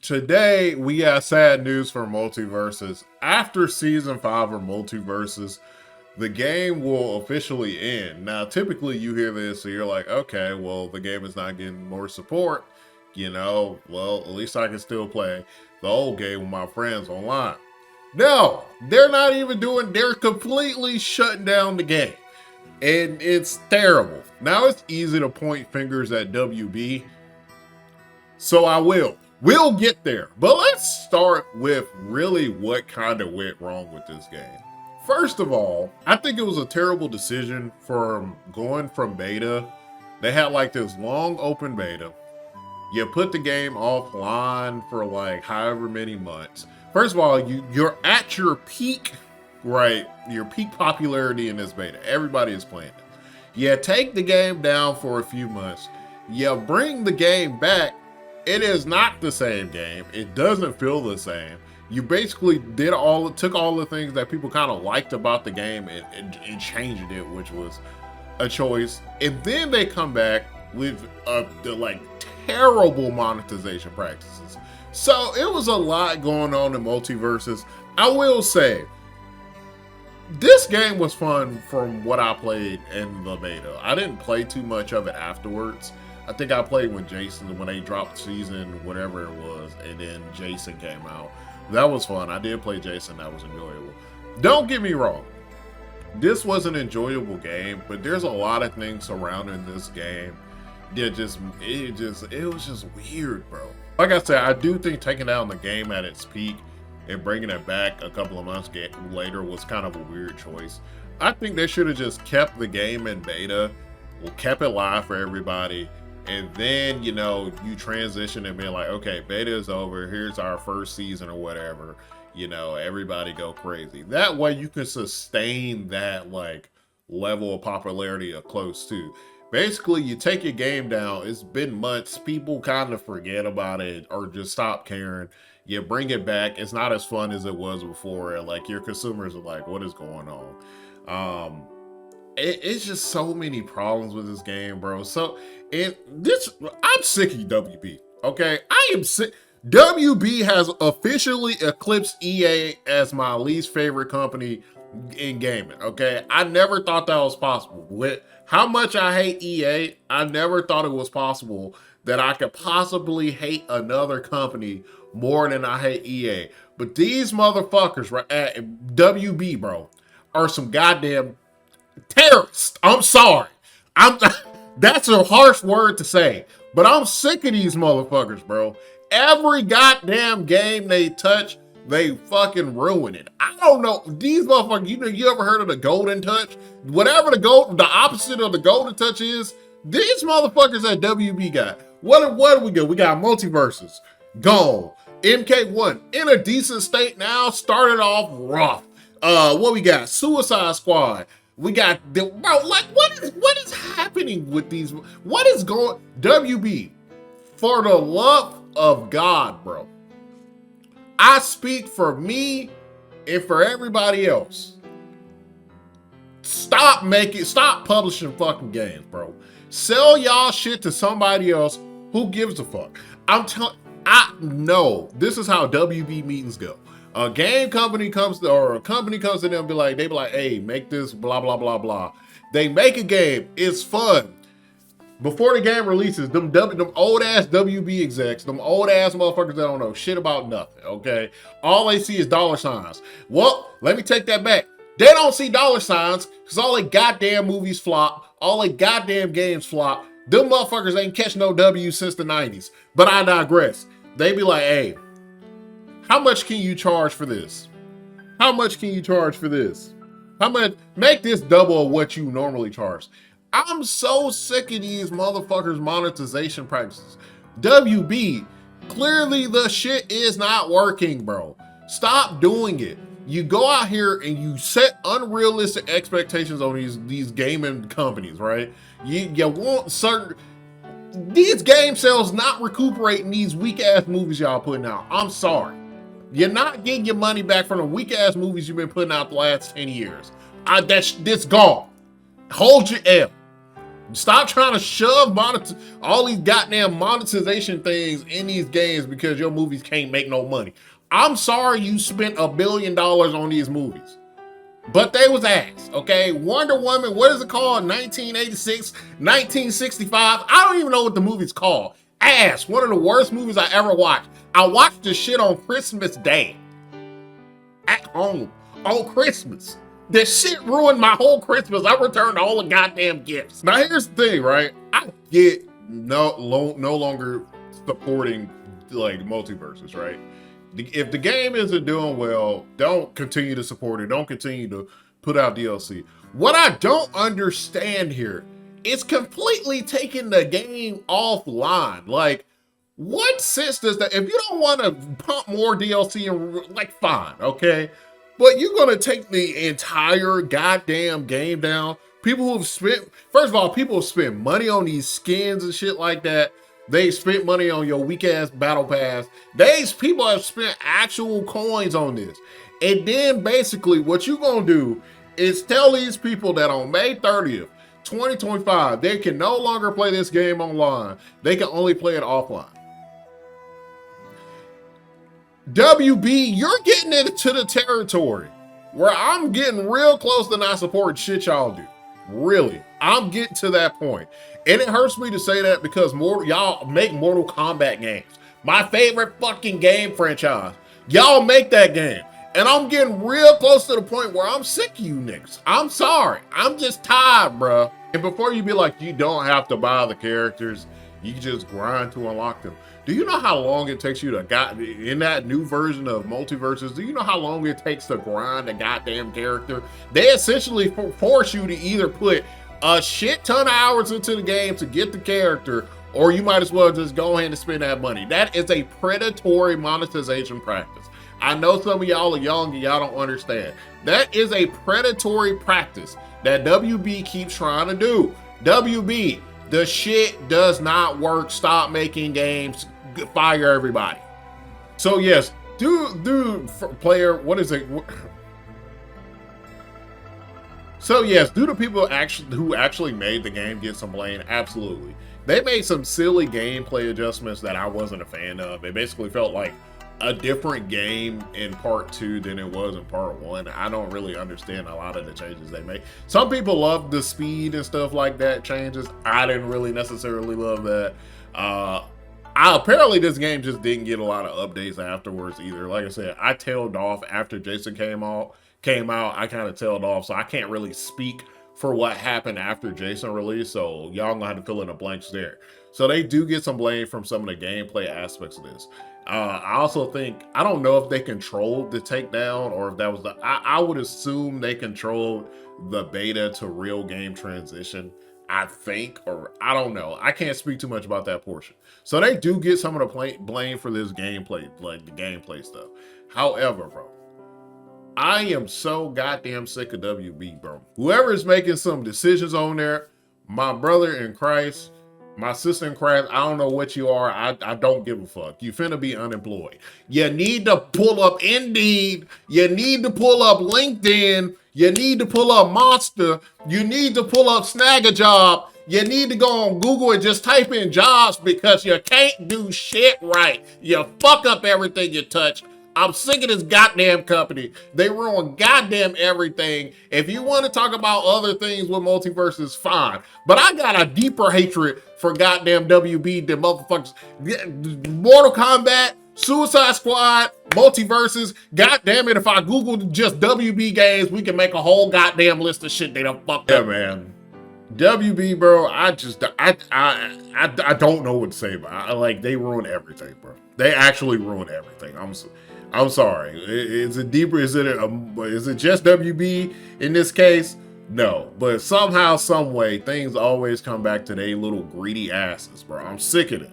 today we got sad news for Multiversus. After season 5 of Multiversus, the game will officially end. Now, typically you hear this, so you're like, okay, well, the game is not getting more support. Well, at least I can still play the old game with my friends online. No, they're not even they're completely shutting down the game. And it's terrible. Now it's easy to point fingers at WB, so I will. We'll get there. But let's start with really what kind of went wrong with this game. First of all, I think it was a terrible decision from going from beta. They had like this long open beta. You put the game offline for like however many months. First of all, you're at your peak, right? Your peak popularity in this beta. Everybody is playing it. You take the game down for a few months. You bring the game back. It is not the same game. It doesn't feel the same. You basically took all the things that people kind of liked about the game and changed it, which was a choice. And then they come back with the like terrible monetization practices. So it was a lot going on in Multiversus. I will say, this game was fun from what I played in the beta. I didn't play too much of it afterwards. I think I played with Jason when they dropped season whatever it was, and then Jason came out. That was fun. I did play Jason. That was enjoyable. Don't get me wrong. This was an enjoyable game, but there's a lot of things surrounding this game that it was just weird, bro. Like I said, I do think taking down the game at its peak and bringing it back a couple of months later was kind of a weird choice. I think they should have just kept the game in beta, kept it live for everybody, and then, you transition and be like, okay, beta is over, here's our first season or whatever, everybody go crazy. That way you can sustain that like level of popularity or close to. Basically, you take your game down, it's been months, people kind of forget about it or just stop caring. You bring it back, it's not as fun as it was before, and like your consumers are like, what is going on? It's just so many problems with this game, bro. I'm sick of WB. Okay, I am sick. WB has officially eclipsed EA as my least favorite company in gaming. Okay, I never thought that was possible. With how much I hate EA, I never thought it was possible that I could possibly hate another company more than I hate EA. But these motherfuckers right at WB, bro, are some goddamn terrorists. I'm sorry. That's a harsh word to say, but I'm sick of these motherfuckers, bro. Every goddamn game they touch, they fucking ruin it. I don't know. These motherfuckers, you ever heard of the golden touch? Whatever the opposite of the golden touch is, these motherfuckers at WB got. What do we got? We got Multiversus. Gone. MK1 in a decent state now, started off rough. What we got? Suicide Squad. We got what is happening with these? What is going WB? For the love of God, bro. I speak for me and for everybody else. Stop publishing fucking games, bro. Sell y'all shit to somebody else. Who gives a fuck? I know this is how WB meetings go. A game company comes to them and be like, hey, make this blah, blah, blah, blah. They make a game. It's fun. Before the game releases, them old ass WB execs, them old ass motherfuckers that don't know shit about nothing, okay? All they see is dollar signs. Well, let me take that back. They don't see dollar signs because all they goddamn movies flop, all they goddamn games flop. Them motherfuckers ain't catch no W since the 90s. But I digress. They be like, hey, how much can you charge for this? How much can you charge for this? How much? Make this double of what you normally charge. I'm so sick of these motherfuckers' monetization practices. WB, clearly the shit is not working, bro. Stop doing it. You go out here and you set unrealistic expectations on these gaming companies, right? You want certain... These game sales not recuperating these weak-ass movies y'all putting out. I'm sorry. You're not getting your money back from the weak-ass movies you've been putting out the last 10 years. That's gone. Hold your L. Stop trying to shove all these goddamn monetization things in these games because your movies can't make no money. I'm sorry you spent $1 billion on these movies, but they was ass, okay? Wonder Woman, what is it called? 1986, 1965? I don't even know what the movie's called. Ass, one of the worst movies I ever watched. I watched this shit on Christmas Day at home on Christmas. This shit ruined my whole Christmas. I returned all the goddamn gifts. Now here's the thing, right? I get no longer supporting like Multiversus, right? If the game isn't doing well, don't continue to support it. Don't continue to put out DLC. What I don't understand here is completely taking the game offline. Like, what sense does that? If you don't want to pump more DLC, and like, fine, okay? But you're gonna take the entire goddamn game down. People who've spent, first of all, people have spent money on these skins and shit like that. They spent money on your weak ass battle pass. These people have spent actual coins on this. And then basically what you're gonna do is tell these people that on May 30th, 2025, they can no longer play this game online. They can only play it offline. WB, you're getting into the territory where I'm getting real close to not supporting shit y'all do. Really, I'm getting to that point. And it hurts me to say that because y'all make Mortal Kombat games. My favorite fucking game franchise. Y'all make that game. And I'm getting real close to the point where I'm sick of you niggas. I'm sorry. I'm just tired, bro. And before you be like, you don't have to buy the characters, you can just grind to unlock them. Do you know how long it takes you to in that new version of Multiversus, do you know how long it takes to grind a goddamn character? They essentially force you to either put a shit ton of hours into the game to get the character, or you might as well just go ahead and spend that money. That is a predatory monetization practice. I know some of y'all are young and y'all don't understand. That is a predatory practice that WB keeps trying to do. WB, the shit does not work. Stop making games. Fire everybody. So yes, player, what is it? So yes, do the people who actually made the game get some blame? Absolutely. They made some silly gameplay adjustments that I wasn't a fan of. It basically felt like a different game in part 2 than it was in part 1. I don't really understand a lot of the changes they made. Some people love the speed and stuff like that changes. I didn't really necessarily love that. Apparently this game just didn't get a lot of updates afterwards either. Like I said, I tailed off after Jason came out. I kind of tailed off, so I can't really speak for what happened after Jason released, so y'all gonna have to fill in the blanks there. So they do get some blame from some of the gameplay aspects of this. I also think, I don't know if they controlled the takedown or if that was I would assume they controlled the beta to real game transition, I think, or I don't know. I can't speak too much about that portion. So they do get some of the blame for this gameplay, like the gameplay stuff. However, bro, I am so goddamn sick of WB, bro. Whoever is making some decisions on there, my brother in Christ, my sister in Christ, I don't know what you are. I don't give a fuck. You finna be unemployed. You need to pull up Indeed. You need to pull up LinkedIn. You need to pull up Monster. You need to pull up Snag a Job. You need to go on Google and just type in jobs because you can't do shit right. You fuck up everything you touch. I'm sick of this goddamn company. They ruin goddamn everything. If you want to talk about other things with Multiversus, fine. But I got a deeper hatred for goddamn WB than motherfuckers. Mortal Kombat, Suicide Squad, Multiversus. Goddamn it, if I Googled just WB games, we can make a whole goddamn list of shit they done fucked up. Yeah, man. WB, bro, I don't know what to say about it. Like, they ruin everything, bro. They actually ruin everything. I'm sorry. Is it deeper? Is it just WB in this case? No. But somehow, some way, things always come back to they little greedy asses, bro. I'm sick of it.